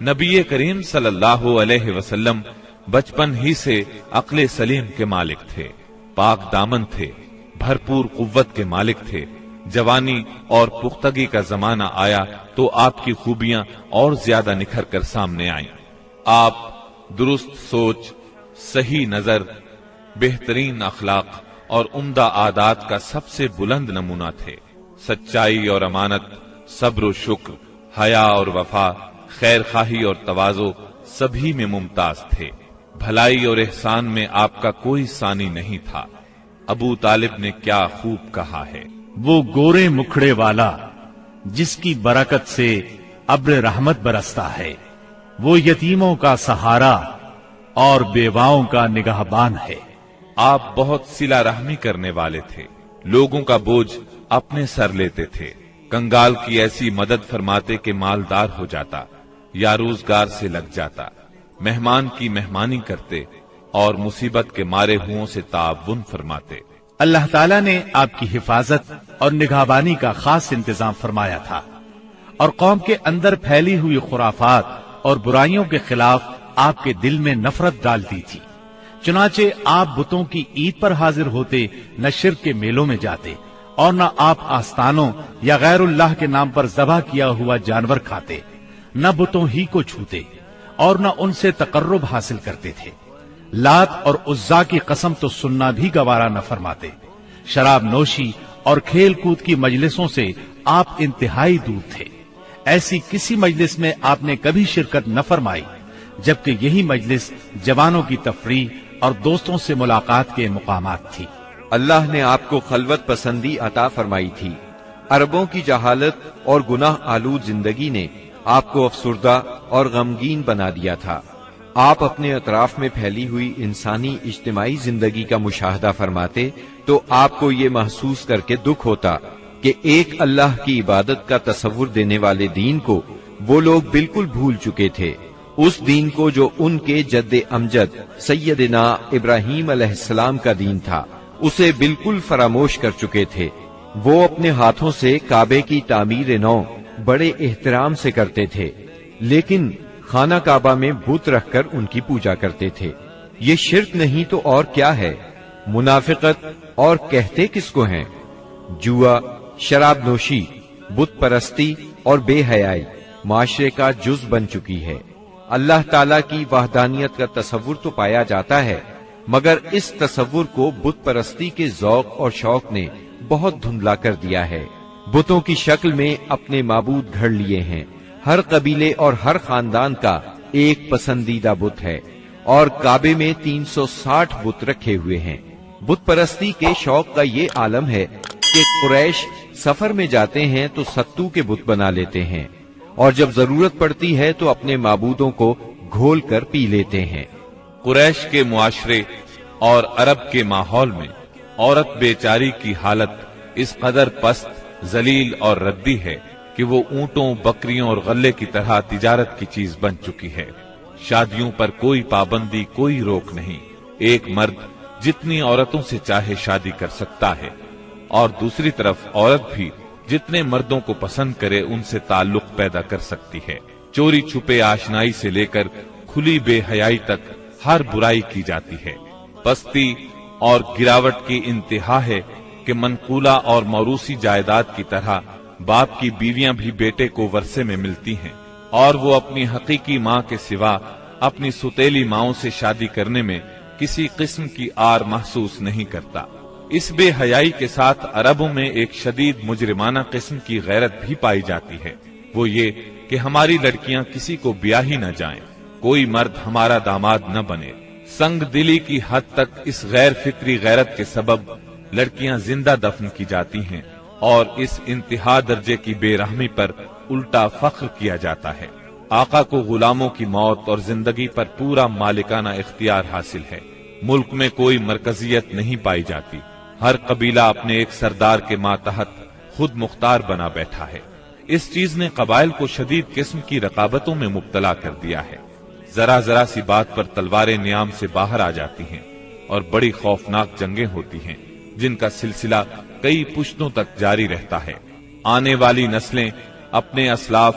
نبی کریم صلی اللہ علیہ وسلم بچپن ہی سے عقل سلیم کے مالک تھے، پاک دامن تھے، بھرپور قوت کے مالک تھے۔ جوانی اور پختگی کا زمانہ آیا تو آپ کی خوبیاں اور زیادہ نکھر کر سامنے آئیں۔ آپ درست سوچ، صحیح نظر، بہترین اخلاق اور عمدہ عادات کا سب سے بلند نمونہ تھے۔ سچائی اور امانت، صبر و شکر، حیا اور وفا، خیر خواہی اور تواضع سبھی میں ممتاز تھے۔ بھلائی اور احسان میں آپ کا کوئی ثانی نہیں تھا۔ ابو طالب نے کیا خوب کہا ہے، وہ گورے مکھڑے والا جس کی برکت سے ابر رحمت برستا ہے، وہ یتیموں کا سہارا اور بیواؤں کا نگہبان ہے۔ آپ بہت صلہ رحمی کرنے والے تھے، لوگوں کا بوجھ اپنے سر لیتے تھے، کنگال کی ایسی مدد فرماتے کہ مالدار ہو جاتا یا روزگار سے لگ جاتا، مہمان کی مہمانی کرتے اور مصیبت کے مارے ہوں سے تعاون فرماتے۔ اللہ تعالیٰ نے آپ کی حفاظت اور نگہبانی کا خاص انتظام فرمایا تھا اور قوم کے اندر پھیلی ہوئی خرافات اور برائیوں کے خلاف آپ کے دل میں نفرت ڈال دی تھی۔ چنانچہ آپ بتوں کی عید پر حاضر ہوتے، نہ شرک کے میلوں میں جاتے اور نہ آپ آستانوں یا غیر اللہ کے نام پر ذبح کیا ہوا جانور کھاتے، نہ بتوں ہی کو چھوتے اور نہ ان سے تقرب حاصل کرتے تھے۔ لات اور عزا کی قسم تو سننا بھی گوارا نہ فرماتے۔ شراب نوشی اور کھیل کود کی مجلسوں سے آپ انتہائی دور تھے۔ ایسی کسی مجلس میں آپ نے کبھی شرکت نہ فرمائی، جبکہ یہی مجلس جوانوں کی تفریح اور دوستوں سے ملاقات کے مقامات تھی۔ اللہ نے آپ کو خلوت پسندی عطا فرمائی تھی۔ عربوں کی جہالت اور گناہ آلود زندگی نے آپ کو افسردہ اور غمگین بنا دیا تھا۔ آپ اپنے اطراف میں پھیلی ہوئی انسانی اجتماعی زندگی کا مشاہدہ فرماتے تو آپ کو یہ محسوس کر کے دکھ ہوتا کہ ایک اللہ کی عبادت کا تصور دینے والے دین کو وہ لوگ بالکل بھول چکے تھے، اس دین کو جو ان کے جد امجد سیدنا ابراہیم علیہ السلام کا دین تھا، اسے بالکل فراموش کر چکے تھے۔ وہ اپنے ہاتھوں سے کعبے کی تعمیر نو بڑے احترام سے کرتے تھے، لیکن خانہ کعبہ میں بت رکھ کر ان کی پوجا کرتے تھے۔ یہ شرک نہیں تو اور کیا ہے؟ منافقت اور کہتے کس کو ہیں؟ جوا، شراب نوشی، بت پرستی اور بے حیائی معاشرے کا جز بن چکی ہے۔ اللہ تعالیٰ کی وحدانیت کا تصور تو پایا جاتا ہے، مگر اس تصور کو بت پرستی کے ذوق اور شوق نے بہت دھندلا کر دیا ہے۔ بتوں کی شکل میں اپنے معبود گھڑ لیے ہیں۔ ہر قبیلے اور ہر خاندان کا ایک پسندیدہ بت ہے اور کعبے میں 360 بت رکھے ہوئے ہیں۔ بت پرستی کے شوق کا یہ عالم ہے کہ قریش سفر میں جاتے ہیں تو ستو کے بت بنا لیتے ہیں اور جب ضرورت پڑتی ہے تو اپنے معبودوں کو گھول کر پی لیتے ہیں۔ قریش کے معاشرے اور عرب کے ماحول میں عورت بیچاری کی حالت اس قدر پست، ذلیل اور ردی ہے کہ وہ اونٹوں، بکریوں اور غلے کی طرح تجارت کی چیز بن چکی ہے۔ شادیوں پر کوئی پابندی، کوئی روک نہیں۔ ایک مرد جتنی عورتوں سے چاہے شادی کر سکتا ہے اور دوسری طرف عورت بھی جتنے مردوں کو پسند کرے ان سے تعلق پیدا کر سکتی ہے۔ چوری چھپے آشنائی سے لے کر کھلی بے حیائی تک ہر برائی کی جاتی ہے۔ پستی اور گراوٹ کی انتہا ہے کہ منقولہ اور موروثی جائیداد کی طرح باپ کی بیویاں بھی بیٹے کو ورثے میں ملتی ہیں اور وہ اپنی حقیقی ماں کے سوا اپنی سوتیلی ماؤں سے شادی کرنے میں کسی قسم کی آر محسوس نہیں کرتا۔ اس بے حیائی کے ساتھ عربوں میں ایک شدید مجرمانہ قسم کی غیرت بھی پائی جاتی ہے، وہ یہ کہ ہماری لڑکیاں کسی کو بیاہ ہی نہ جائیں، کوئی مرد ہمارا داماد نہ بنے۔ سنگ دلی کی حد تک اس غیر فطری غیرت کے سبب لڑکیاں زندہ دفن کی جاتی ہیں اور اس انتہا درجے کی بے رحمی پر الٹا فخر کیا جاتا ہے۔ آقا کو غلاموں کی موت اور زندگی پر پورا مالکانہ اختیار حاصل ہے۔ ملک میں کوئی مرکزیت نہیں پائی جاتی، ہر قبیلہ اپنے ایک سردار کے ماتحت خود مختار بنا بیٹھا ہے۔ اس چیز نے قبائل کو شدید قسم کی رقابتوں میں مبتلا کر دیا ہے۔ ذرا ذرا سی بات پر تلواریں نیام سے باہر آ جاتی ہیں اور بڑی خوفناک جنگیں ہوتی ہیں جن کا سلسلہ کئی پشتوں تک جاری رہتا ہے۔ آنے والی نسلیں اپنے اسلاف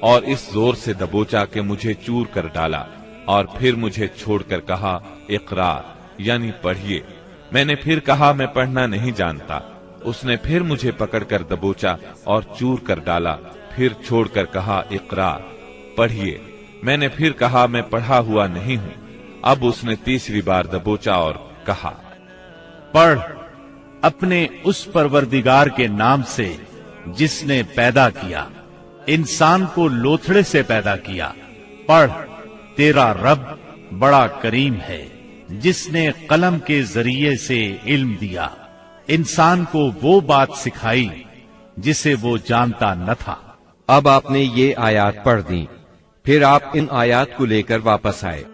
اور اس زور سے دبوچا کہ مجھے چور کر ڈالا، اور پھر مجھے چھوڑ کر کہا اقرا یعنی پڑھیے۔ میں نے پھر کہا میں پڑھنا نہیں جانتا۔ اس نے پھر مجھے پکڑ کر دبوچا اور چور کر ڈالا، پھر چھوڑ کر کہا اقرا پڑھیے۔ میں نے پھر کہا میں پڑھا ہوا نہیں ہوں۔ اب اس نے تیسری بار دبوچا اور کہا پڑھ اپنے اس پروردگار کے نام سے جس نے پیدا کیا، انسان کو لوتھڑے سے پیدا کیا۔ پڑھ تیرا رب بڑا کریم ہے جس نے قلم کے ذریعے سے علم دیا، انسان کو وہ بات سکھائی جسے وہ جانتا نہ تھا۔ اب آپ نے یہ آیات پڑھ دیں، پھر آپ ان آیات کو لے کر واپس آئے۔